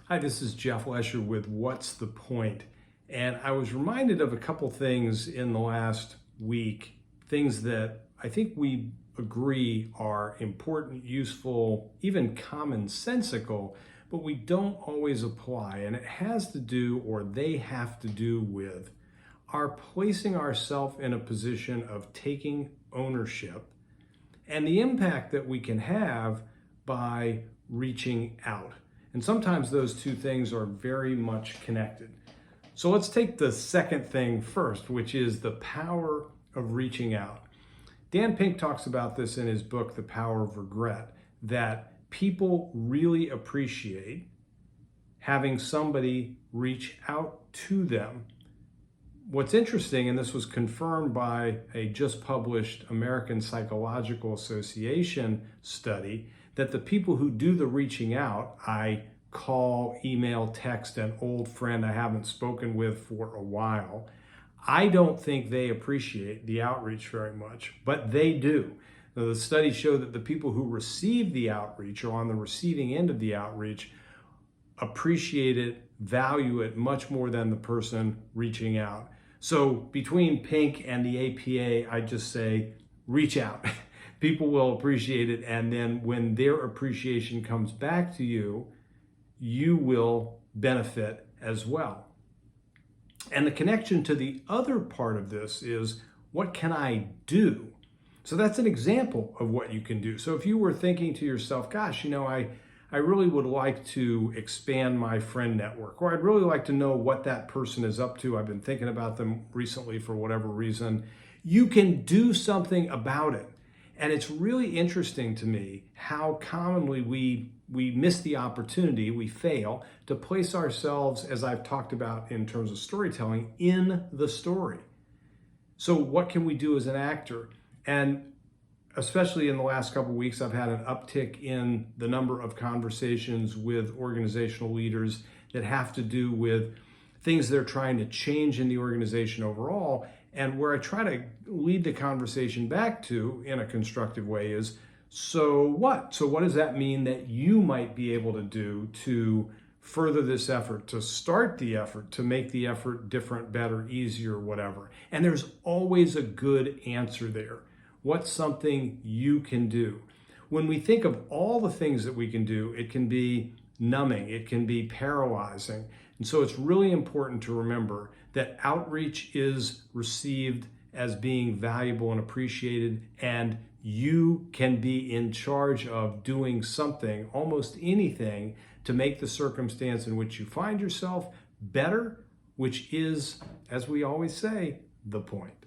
Hi, this is Jeff Lesher with What's the Point? And I was reminded of a couple things in the last week, things that I think we agree are important, useful, even commonsensical, but we don't always apply. And it has to do, or they have to do with our placing ourselves in a position of taking ownership and the impact that we can have by reaching out. And sometimes those two things are very much connected. So let's take the second thing first, which is the power of reaching out. Dan Pink talks about this in his book, The Power of Regret, that people really appreciate having somebody reach out to them. What's interesting, and this was confirmed by a just published American Psychological Association study, that the people who do the reaching out, I call, email, text an old friend I haven't spoken with for a while, I don't think they appreciate the outreach very much, but they do. Now, the studies show that the people who receive the outreach or on the receiving end of the outreach appreciate it, value it much more than the person reaching out. So between Pink and the APA, I just say, reach out. People will appreciate it. And then when their appreciation comes back to you, you will benefit as well. And the connection to the other part of this is, what can I do? So that's an example of what you can do. So if you were thinking to yourself, gosh, I really would like to expand my friend network, or I'd really like to know what that person is up to. I've been thinking about them recently for whatever reason. You can do something about it. And it's really interesting to me how commonly we miss the opportunity, we fail to place ourselves, as I've talked about in terms of storytelling, in the story. So what can we do as an actor? And especially in the last couple of weeks, I've had an uptick in the number of conversations with organizational leaders that have to do with things they're trying to change in the organization overall. And where I try to lead the conversation back to in a constructive way is, so what? So what does that mean that you might be able to do to further this effort, to start the effort, to make the effort different, better, easier, whatever? And there's always a good answer there. What's something you can do? When we think of all the things that we can do, it can be numbing, it can be paralyzing. And so it's really important to remember that outreach is received as being valuable and appreciated, and you can be in charge of doing something, almost anything, to make the circumstance in which you find yourself better, which is, as we always say, the point.